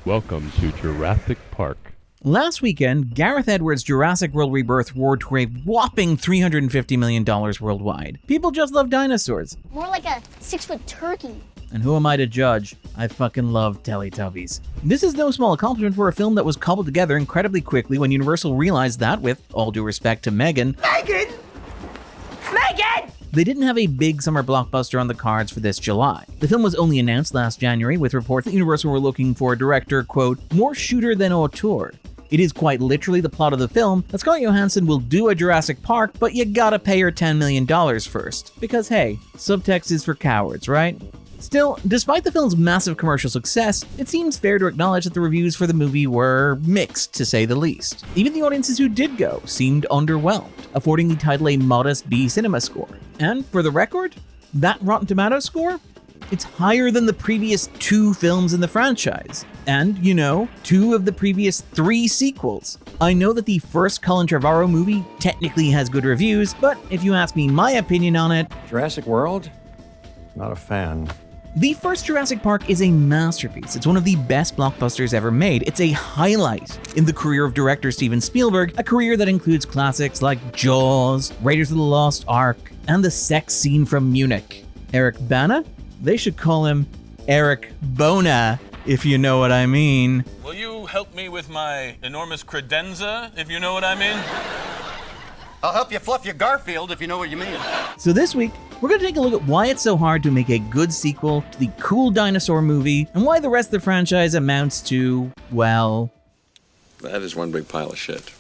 Welcome to Jurassic Park. Last weekend, Gareth Edwards' Jurassic World Rebirth roared to a whopping $350 million worldwide. People just love dinosaurs. More like a 6-foot turkey. And who am I to judge? I fucking love Teletubbies. This is no small accomplishment for a film that was cobbled together incredibly quickly when Universal realized that, with all due respect to Megan, they didn't have a big summer blockbuster on the cards for this July. The film was only announced last January, with reports that Universal were looking for a director, quote, more shooter than auteur. It is quite literally the plot of the film that Scarlett Johansson will do a Jurassic Park, but you gotta pay her $10 million first. Because hey, subtext is for cowards, right? Still, despite the film's massive commercial success, it seems fair to acknowledge that the reviews for the movie were mixed, to say the least. Even the audiences who did go seemed underwhelmed, affording the title a modest B cinema score. And for the record, that Rotten Tomatoes score? It's higher than the previous 2 films in the franchise. And, you know, 2 of the previous 3 sequels. I know that the first Colin Trevorrow movie technically has good reviews, but if you ask me my opinion on it... Jurassic World? Not a fan. The first Jurassic Park is a masterpiece. It's one of the best blockbusters ever made. It's a highlight in the career of director Steven Spielberg, a career that includes classics like Jaws, Raiders of the Lost Ark, and the sex scene from Munich. Eric Bana? They should call him Eric Bona, if you know what I mean. Will you help me with my enormous credenza, if you know what I mean? I'll help you fluff your Garfield, if you know what you mean. So this week, we're going to take a look at why it's so hard to make a good sequel to the cool dinosaur movie, and why the rest of the franchise amounts to, well... that is one big pile of shit.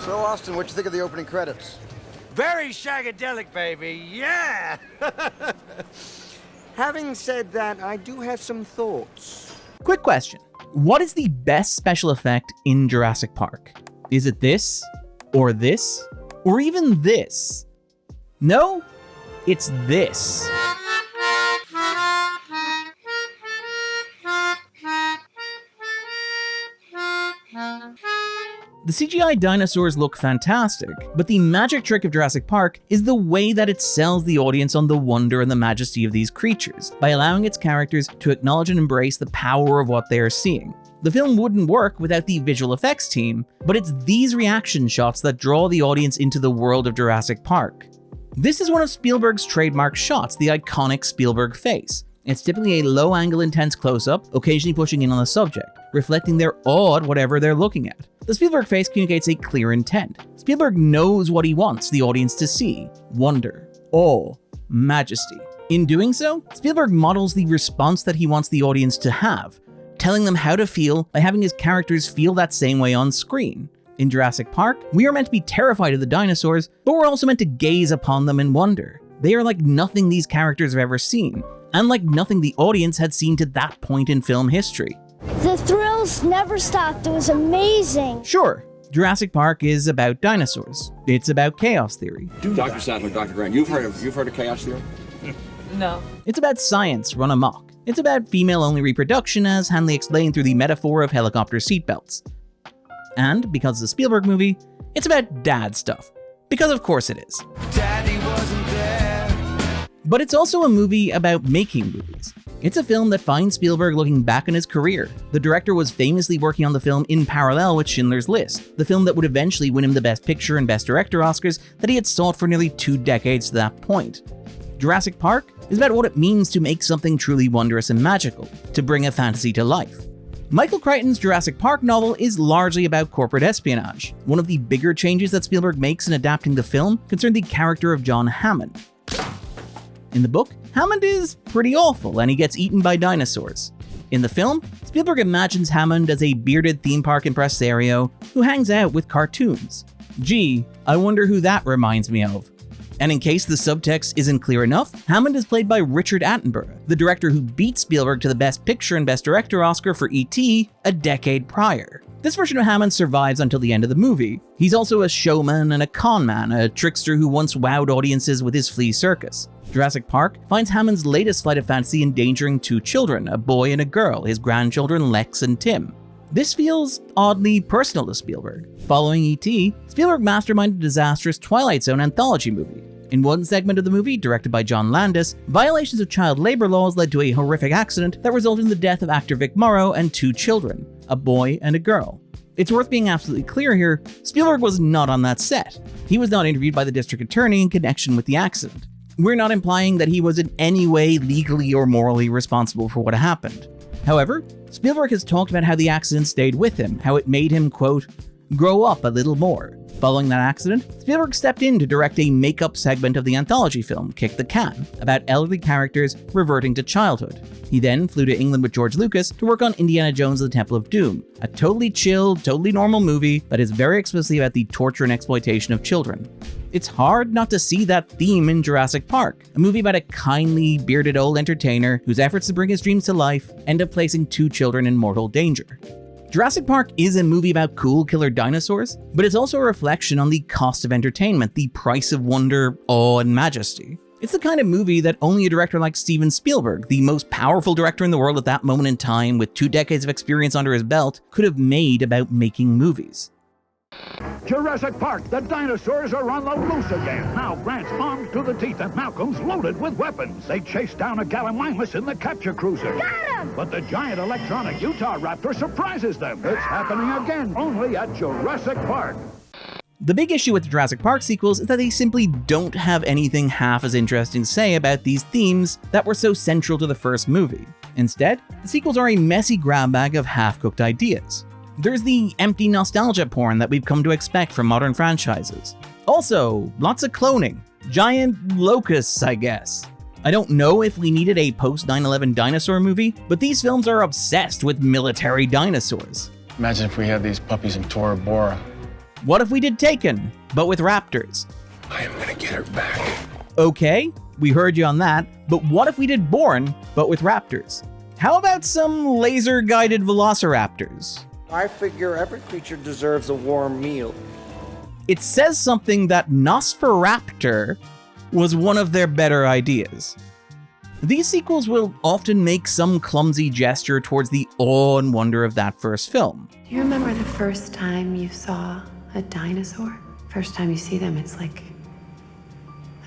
So, Austin, what'd you think of the opening credits? Very shagadelic, baby, yeah! Having said that, I do have some thoughts. Quick question. What is the best special effect in Jurassic Park? Is it this? Or this? Or even this? No? It's this. The CGI dinosaurs look fantastic, but the magic trick of Jurassic Park is the way that it sells the audience on the wonder and the majesty of these creatures, by allowing its characters to acknowledge and embrace the power of what they are seeing. The film wouldn't work without the visual effects team, but it's these reaction shots that draw the audience into the world of Jurassic Park. This is one of Spielberg's trademark shots, the iconic Spielberg face. It's typically a low-angle intense close-up, occasionally pushing in on the subject, reflecting their awe at whatever they're looking at. The Spielberg face communicates a clear intent. Spielberg knows what he wants the audience to see: wonder, awe, majesty. In doing so, Spielberg models the response that he wants the audience to have, telling them how to feel by having his characters feel that same way on screen. In Jurassic Park, we are meant to be terrified of the dinosaurs, but we're also meant to gaze upon them in wonder. They are like nothing these characters have ever seen, and like nothing the audience had seen to that point in film history. The thrills never stopped. It was amazing. Sure, Jurassic Park is about dinosaurs. It's about chaos theory. Dr. Sadler, Dr. Grant, you've heard of chaos theory? No. It's about science run amok. It's about female-only reproduction, as Hanley explained through the metaphor of helicopter seatbelts. And because it's a Spielberg movie, it's about dad stuff. Because of course it is. Daddy wasn't there. But it's also a movie about making movies. It's a film that finds Spielberg looking back on his career. The director was famously working on the film in parallel with Schindler's List, the film that would eventually win him the Best Picture and Best Director Oscars that he had sought for nearly 2 decades to that point. Jurassic Park is about what it means to make something truly wondrous and magical, to bring a fantasy to life. Michael Crichton's Jurassic Park novel is largely about corporate espionage. One of the bigger changes that Spielberg makes in adapting the film concerned the character of John Hammond. In the book, Hammond is pretty awful and he gets eaten by dinosaurs. In the film, Spielberg imagines Hammond as a bearded theme park impresario who hangs out with cartoons. Gee, I wonder who that reminds me of. And in case the subtext isn't clear enough, Hammond is played by Richard Attenborough, the director who beat Spielberg to the Best Picture and Best Director Oscar for E.T. a decade prior. This version of Hammond survives until the end of the movie. He's also a showman and a con man, a trickster who once wowed audiences with his flea circus. Jurassic Park finds Hammond's latest flight of fantasy endangering two children, a boy and a girl, his grandchildren Lex and Tim. This feels oddly personal to Spielberg. Following E.T., Spielberg masterminded a disastrous Twilight Zone anthology movie. In one segment of the movie, directed by John Landis, violations of child labor laws led to a horrific accident that resulted in the death of actor Vic Morrow and two children, a boy and a girl. It's worth being absolutely clear here, Spielberg was not on that set. He was not interviewed by the district attorney in connection with the accident. We're not implying that he was in any way legally or morally responsible for what happened. However, Spielberg has talked about how the accident stayed with him, how it made him, quote, grow up a little more. Following that accident, Spielberg stepped in to direct a make-up segment of the anthology film, Kick the Can, about elderly characters reverting to childhood. He then flew to England with George Lucas to work on Indiana Jones and the Temple of Doom, a totally chill, totally normal movie that is very explicitly about the torture and exploitation of children. It's hard not to see that theme in Jurassic Park, a movie about a kindly, bearded old entertainer whose efforts to bring his dreams to life end up placing two children in mortal danger. Jurassic Park is a movie about cool killer dinosaurs, but it's also a reflection on the cost of entertainment, the price of wonder, awe, and majesty. It's the kind of movie that only a director like Steven Spielberg, the most powerful director in the world at that moment in time with 2 decades of experience under his belt, could have made about making movies. Jurassic Park, the dinosaurs are on the loose again. Now Grant's armed to the teeth and Malcolm's loaded with weapons. They chase down a Gallimimus in the capture cruiser. Got him! But the giant electronic Utah Raptor surprises them. It's happening again, only at Jurassic Park. The big issue with the Jurassic Park sequels is that they simply don't have anything half as interesting to say about these themes that were so central to the first movie. Instead, the sequels are a messy grab bag of half-cooked ideas. There's the empty nostalgia porn that we've come to expect from modern franchises. Also, lots of cloning. Giant locusts, I guess. I don't know if we needed a post-9/11 dinosaur movie, but these films are obsessed with military dinosaurs. Imagine if we had these puppies in Tora Bora. What if we did Taken, but with raptors? I am gonna get her back. Okay, we heard you on that, but what if we did Bourne, but with raptors? How about some laser-guided velociraptors? I figure every creature deserves a warm meal. It says something that Nosferaptor was one of their better ideas. These sequels will often make some clumsy gesture towards the awe and wonder of that first film. Do you remember the first time you saw a dinosaur? First time you see them, it's like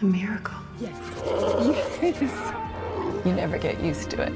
a miracle. Yes. You never get used to it.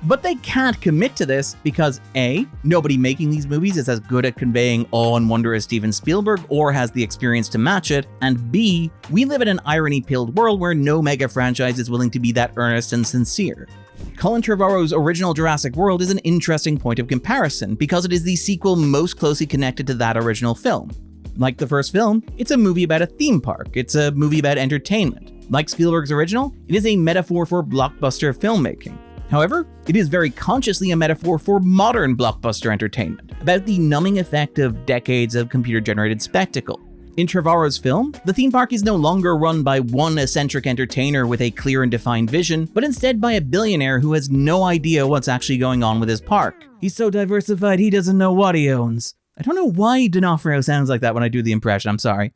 But they can't commit to this because A, nobody making these movies is as good at conveying awe and wonder as Steven Spielberg or has the experience to match it, and B, we live in an irony-pilled world where no mega franchise is willing to be that earnest and sincere. Colin Trevorrow's original Jurassic World is an interesting point of comparison because it is the sequel most closely connected to that original film. Like the first film, it's a movie about a theme park, it's a movie about entertainment. Like Spielberg's original, it is a metaphor for blockbuster filmmaking. However, it is very consciously a metaphor for modern blockbuster entertainment, about the numbing effect of decades of computer-generated spectacle. In Trevorrow's film, the theme park is no longer run by one eccentric entertainer with a clear and defined vision, but instead by a billionaire who has no idea what's actually going on with his park. He's so diversified he doesn't know what he owns. I don't know why D'Onofrio sounds like that when I do the impression, I'm sorry.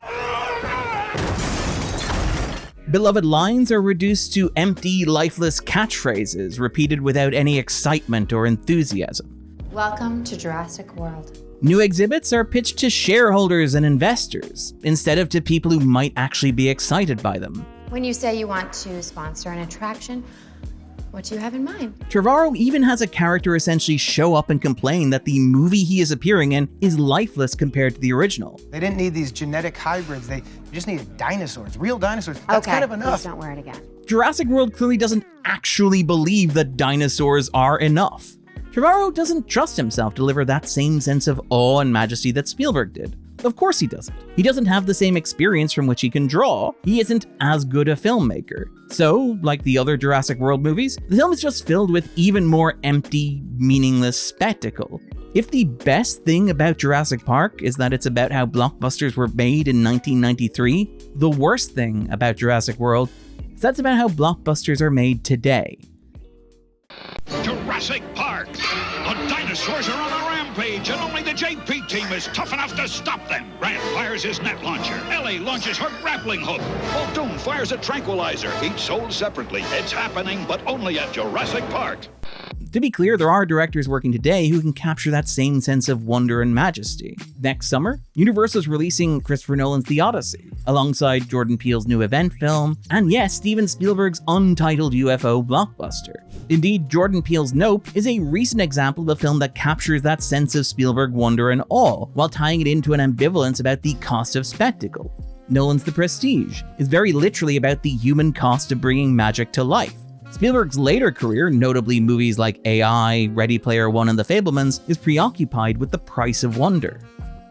Beloved lines are reduced to empty, lifeless catchphrases repeated without any excitement or enthusiasm. Welcome to Jurassic World. New exhibits are pitched to shareholders and investors, instead of to people who might actually be excited by them. When you say you want to sponsor an attraction, what do you have in mind? Trevorrow even has a character essentially show up and complain that the movie he is appearing in is lifeless compared to the original. They didn't need these genetic hybrids, they just needed dinosaurs, real dinosaurs. That's kind of enough. Please don't wear it again. Jurassic World clearly doesn't actually believe that dinosaurs are enough. Trevorrow doesn't trust himself to deliver that same sense of awe and majesty that Spielberg did. Of course he doesn't. He doesn't have the same experience from which he can draw. He isn't as good a filmmaker. So, like the other Jurassic World movies, the film is just filled with even more empty, meaningless spectacle. If the best thing about Jurassic Park is that it's about how blockbusters were made in 1993, the worst thing about Jurassic World is that's about how blockbusters are made today. Jurassic Jurassic Park. The dinosaurs are on a rampage, and only the JP team is tough enough to stop them. Grant fires his net launcher. Ellie launches her grappling hook. Muldoon fires a tranquilizer, each sold separately. It's happening, but only at Jurassic Park. To be clear, there are directors working today who can capture that same sense of wonder and majesty. Next summer, Universal is releasing Christopher Nolan's The Odyssey, alongside Jordan Peele's new event film, and yes, Steven Spielberg's untitled UFO blockbuster. Indeed, Jordan Peele's Nope is a recent example of a film that captures that sense of Spielberg wonder and awe, while tying it into an ambivalence about the cost of spectacle. Nolan's The Prestige is very literally about the human cost of bringing magic to life. Spielberg's later career, notably movies like AI, Ready Player One, and The Fabelmans, is preoccupied with the price of wonder.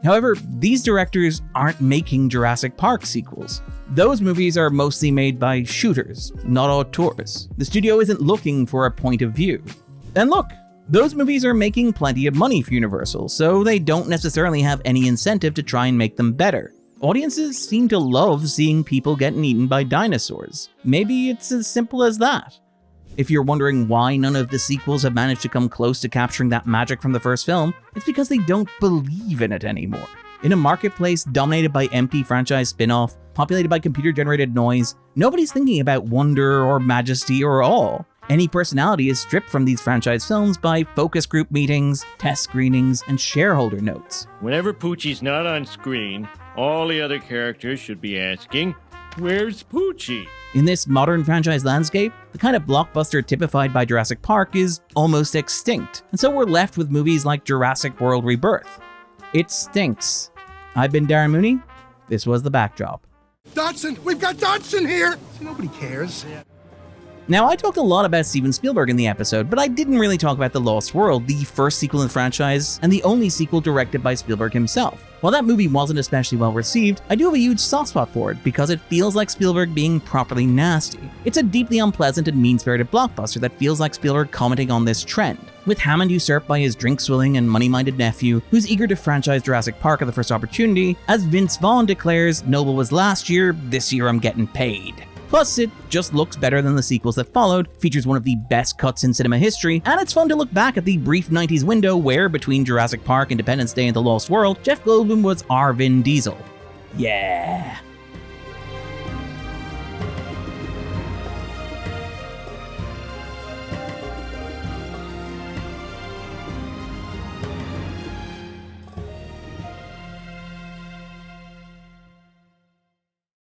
However, these directors aren't making Jurassic Park sequels. Those movies are mostly made by shooters, not auteurs. The studio isn't looking for a point of view. And look, those movies are making plenty of money for Universal, so they don't necessarily have any incentive to try and make them better. Audiences seem to love seeing people getting eaten by dinosaurs. Maybe it's as simple as that. If you're wondering why none of the sequels have managed to come close to capturing that magic from the first film, it's because they don't believe in it anymore. In a marketplace dominated by empty franchise spin-off, populated by computer-generated noise, nobody's thinking about wonder or majesty or awe. Any personality is stripped from these franchise films by focus group meetings, test screenings, and shareholder notes. Whenever Poochie's not on screen, all the other characters should be asking, "Where's Poochie?" In this modern franchise landscape, the kind of blockbuster typified by Jurassic Park is almost extinct, and so we're left with movies like Jurassic World Rebirth. It stinks. I've been Darren Mooney. This was The Backdrop. Dodson! We've got Dodson here! Nobody cares. Now, I talked a lot about Steven Spielberg in the episode, but I didn't really talk about The Lost World, the first sequel in the franchise, and the only sequel directed by Spielberg himself. While that movie wasn't especially well received, I do have a huge soft spot for it because it feels like Spielberg being properly nasty. It's a deeply unpleasant and mean-spirited blockbuster that feels like Spielberg commenting on this trend, with Hammond usurped by his drink-swilling and money-minded nephew, who's eager to franchise Jurassic Park at the first opportunity, as Vince Vaughn declares, "Noble was last year, this year I'm getting paid." Plus, it just looks better than the sequels that followed, features one of the best cuts in cinema history, and it's fun to look back at the brief 90s window where, between Jurassic Park, Independence Day, and The Lost World, Jeff Goldblum was our Vin Diesel. Yeah.